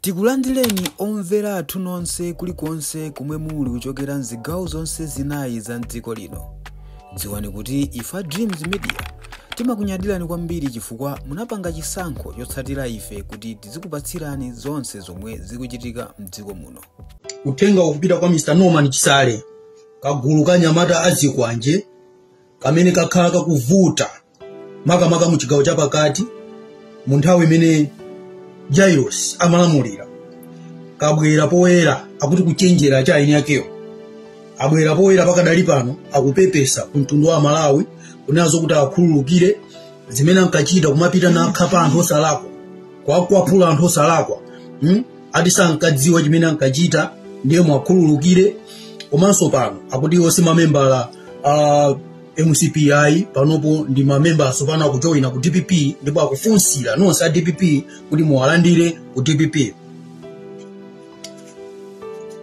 Tikulandireni omvera athu nonse kulikonse kumwe muli kuchokera mzigawo zonse zinayi za mdziko lino. Dziwani kuti ifa Dreams Media timakunyadirani kwambiri chifukwa munapanga chisankho chotsatira ife kuti tizikupatsirani zonse zomwe zikuchitika mdziko muno. Uthenga ukupita kwa Mr. Norman Chisale, kagulu ka Nyamata azikwanje kamene kakhala kakuvuta makamaka mu chigawo chapakati mu nthawi imene Jairus amalamulira. Kabwera poyera akuti kuchenjera cha aini yakeyo. Abwera poyera pakadali pano akupepesa ku mtundu wa Malawi kunazo kuti akhululukire zimene ankachita kumapita nakhapa anthu osalakwa, kwakwapula anthu osalakwa. Ati sankadziwa chimene ankachita ndiye mwakhululukire. Komanso pano akuti onse mamembala MCPI panopo ndi mamemba asopana kujoina ku DPP ndipo akufunsira nonse a DPP kuti muwalandire ku DPP.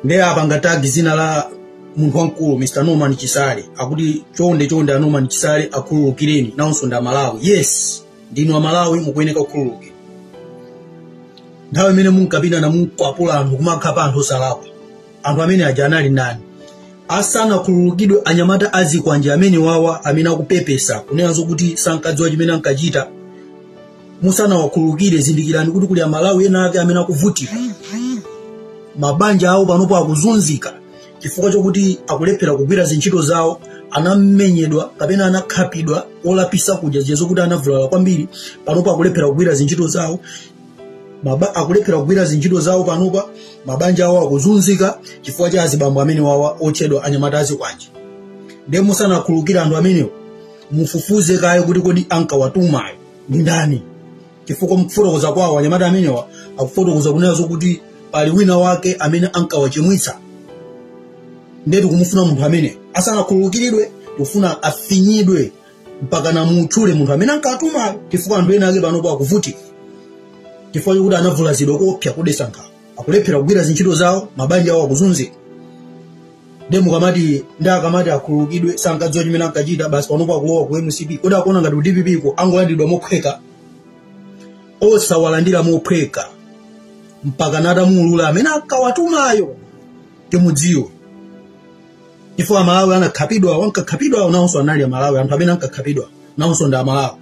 Ndiye apanga zina la munthu wankulu Mr. Norman Chisale akuti chonde a Norman Chisale akhululukireni nawonso nda Malawi. Yes, ndinu a Malawi mukuyeneka kukhululukira. Nthawi imene munkapita na munkwapula anthu kumakhapa anthu osalakwa, anthu amene aja anali nani? Asana khululukidwe anyamata azikwanje amene wawa amene akupepesa kunenazo kuti sankadziwa chimene ankachita. Musana wakhululukire zindikirani kuti kuli a Malawi ena ake amene akuvutika. Mabanja awo panopo akuzunzika chifukwa chokuti akulephera kugwira zintchito zawo, anamenyedwa kapena anakhapidwa olapisa kudya ziyezo kuti anavulala kwambiri. Panopo akulephera kugwira zintchito zawo, akulephera kugwira zintchito zawo panopa. Mabanja awo akuzunzika chifukwa cha azibambo amene wawa otchedwa anyamata azikwanje. Ndiye musana khululukira anthu amenewo mufufuze kaye kuti kodi ankawatumayo ndi ndani, chifukwa mkufotokoza kwawo anyamata amenewa akufotokoza kunenazo kuti pali wina wake amene ankawachimwitsa. Ndiye tikumufuna munthu amene asana khululukiridwe, tufuna afinyidwe mpaka na mutchule munthu amene ankawatumayo, chifukwa anthu ena ake panopo akuvutika chifukwa chokuti anavulazidwa kopya kudesa nkhawa, akulephera kugwira zintchito zawo, mabanja awo akuzunzika. Ndiye mukamati akamati akhululukidwe sankadziwa chimene ankachita, basi panopo akulowa ku MCP kodi akuona ngati ku DPP ko angolandidwa mophweka. Osawalandira mophweka mpaka natamuulula amene ankawatumayo timudziwe. Chifukwa Malawi wankakhapidwa nawonso anali a Malawi, anthu amene ankakhapidwa nawonso ndi a Malawi.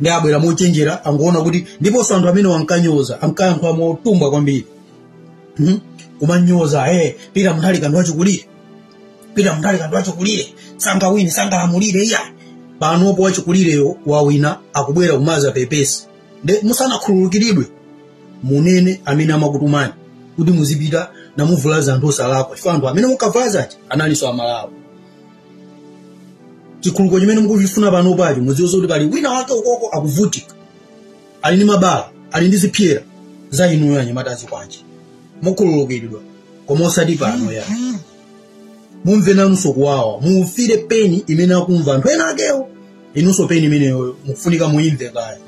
Ndiye abwera mochenjera angoona kuti ndiponso anthu amene wankanyoza ankayankhula motumbwa kwambiri. Kumanyoza pita muntali kanthu wachikulire sangawine sangalamulire iya. Panopo wachikulireyo wawina akubwera kumaza pepesi. Ndiye musana khululukiridwe munene amene amakutumani kuti muzipita namuvulaza anthu osalakwa, chifukwa anthu amene mukavulazachi analinso a Malawi. Chikhululuko chimene mukufuna panopo acho mudziwe kuti pali wina wake ukoko akuvutika, ali ndi mabala, ali ndi zipyera za inuyo anyamata azikwanje. Mukhululukiridwa koma osati pano ya. Mumve nanunso kuwawa, mufire peni imene akumva anthu ena akewo, inunso peni imeneyo mukufunika muimve kaya.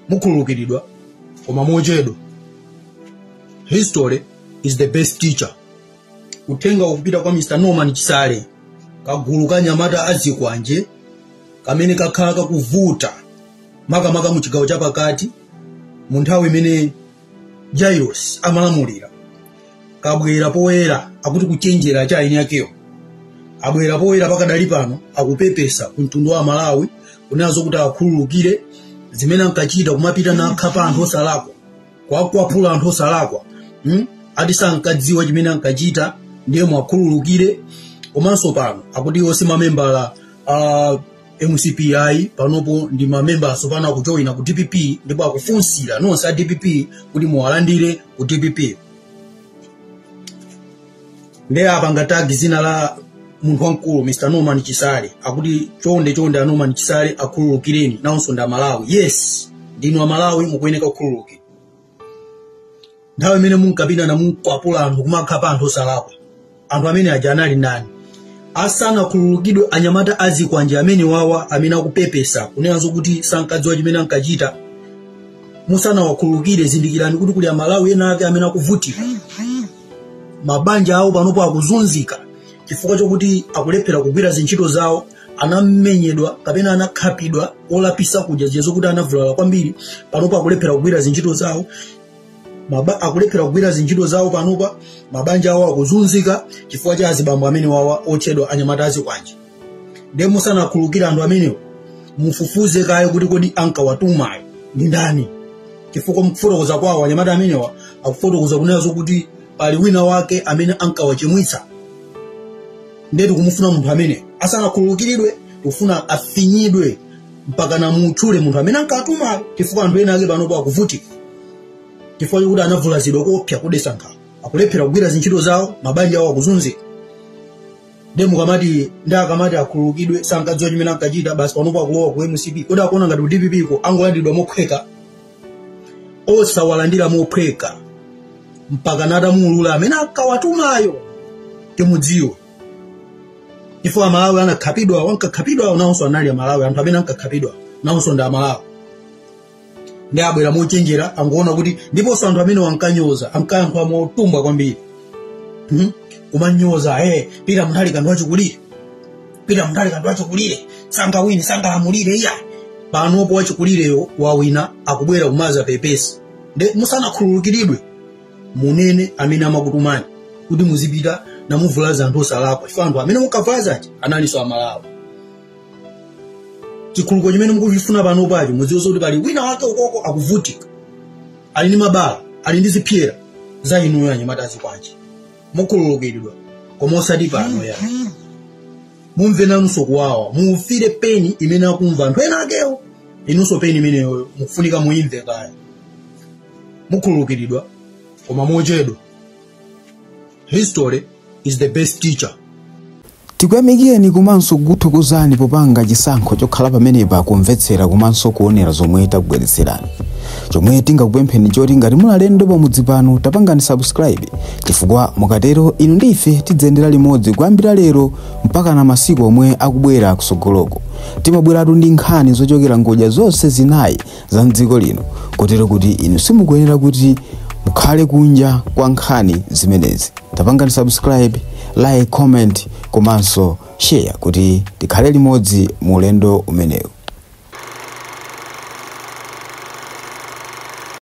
Mukhululukiridwa koma mochedwa. History is the best teacher. Uthenga ukupita kwa Mr. Norman Chisale, kagulu ka Nyamata azikwanje kamene kakhala kakuvuta makamaka mu chigawo chapakati mu nthawi imene Jairus amalamulira. Kabwera poyera akuti kuchenjera cha aini yakeyo. Abwera poyera pakadali pano akupepesa ku mtundu wa Malawi kunazo kuti akhululukire zimene ankachita kumapita nakhapa anthu osalakwa, kwakwapula anthu osalakwa. Ati sankadziwa chimene ankachita ndiye mwakhululukire. Komanso pano akuti onse mamembala MCPI panopo ndi mamemba asopana kujoina ku DPP ndipo akufunsira nonse a DPP kuti muwalandire ku DPP. Ndiye apanga zina la munthu wankulu Mr. Norman Chisale akuti chonde a Norman Chisale akhululukireni nawonso nda Malawi. Yes, ndinu a Malawi mukuyeneka kukhululukira. Nthawi imene munkapita na munkwapula anthu kumakhapa anthu osalakwa, anthu amene aja anali nani? Asana khululukidwe anyamata azikwanje amene wawa amene akupepesa kunenazo kuti sankadziwa chimene ankachita. Musana wakhululukire zindikirani kuti kuli a Malawi ena ake amene akuvutika. Mabanja awo panopo akuzunzika chifukwa chokuti akulephera kugwira zintchito zawo, anamenyedwa kapena anakhapidwa olapisa kudya ziyezo kuti anavulala kwambiri. Panopo akulephera kugwira zintchito zawo, akulephera kugwira zinjito zawo panopa, mabanja awo akuzunzika chifukwa cha azibambo amene wawa otchedwa anyamata azikwanji. Ndiye musanakhululukira anthu amenewo, mufufuze kaye kuti kodi ankawatumayo ndi ndani. Chifukwa mkufotokoza kwawo anyamata amenewa akufotokoza kunenazo kuti pali wina wake amene ankawachimwitsa. Ndiye tikumufuna munthu amene asanakhululukiridwe, ufuna afinyidwe mpaka na mutchule munthu amene ankawatumayo, chifukwa anthu ena ake panopa akuvutika. Chifukwa kuti anavulazidwa kopya kudesa nkhawa, akulephera kugwira zinchito zawo, mabanja awo akuzunzika. Ndiye mukamati ndakamati akhululukidwe sankadziwa chimene ankachita, basi panopa akulowa ku MCP. Kodi akuona ngati DPP ko angolandidwa mophweka, osawalandira mophweka mpaka natamuulula amene ankawatumayo timudziwe. Chifukwa Malawi anakhapidwa, wankakhapidwa nawonso anali Amalawi, anthu amene ankakhapidwa nawonso ndi Amalawi. Ndi abwera mochenjera angoona kuti ndiponso anthu amene wankanyoza ankayankha motumba kwambiri. Kumanyoza pita muntali kanthu achikulire, pita muntali kanthu achikulire, sangawine sangalamulire iya. Panopo wachikulireyo wawina akubwera kumaza pepesi. Nde musanakhululukiridwe munene amene amakutumani kuti muzipita namuvulaza anthu osalakwa, chifukwa anthu amene mukavulazachi analinso Amalawi. Chikhululuko chimene mukufuna panopacho mudziwe kuti pali wina wake ukoko akuvutika, ali ndi mabala, ali ndi zipyera za inuyo anyamata azikwanji. Mukhululukiridwa koma osati pano ya. Mumve nanunso kuwawa, mufire peni imene akumva anthu ena akewo, inunso peni imeneyo mukufunika muimve kaya. Mukhululukiridwa koma mochedwa. History is the best teacher. Tikuyamikeni komanso kukuthokozani popanga chisankho chokhala pamenepa kumvetsera komanso kuonera zomwe takubweretserani. Chomwe tingakupempheni choti ngati muli alendo pamudzi pano tapangani subscribe, chifukwa mukatero inu ndi ife tidzayendera limodzi kuyambira lero mpaka na masiku omwe akubwera kusogoloko. Timabweratu ndi nkhani zochokera ngodya zonse zinayi za mdziko lino, kotero kuti inu simukuyenera kuti mukhale kunja kwa nkhani zimenezi. Tapangani subscribe, like, comment komanso share kuti tikhale limodzi mu ulendo umenewu.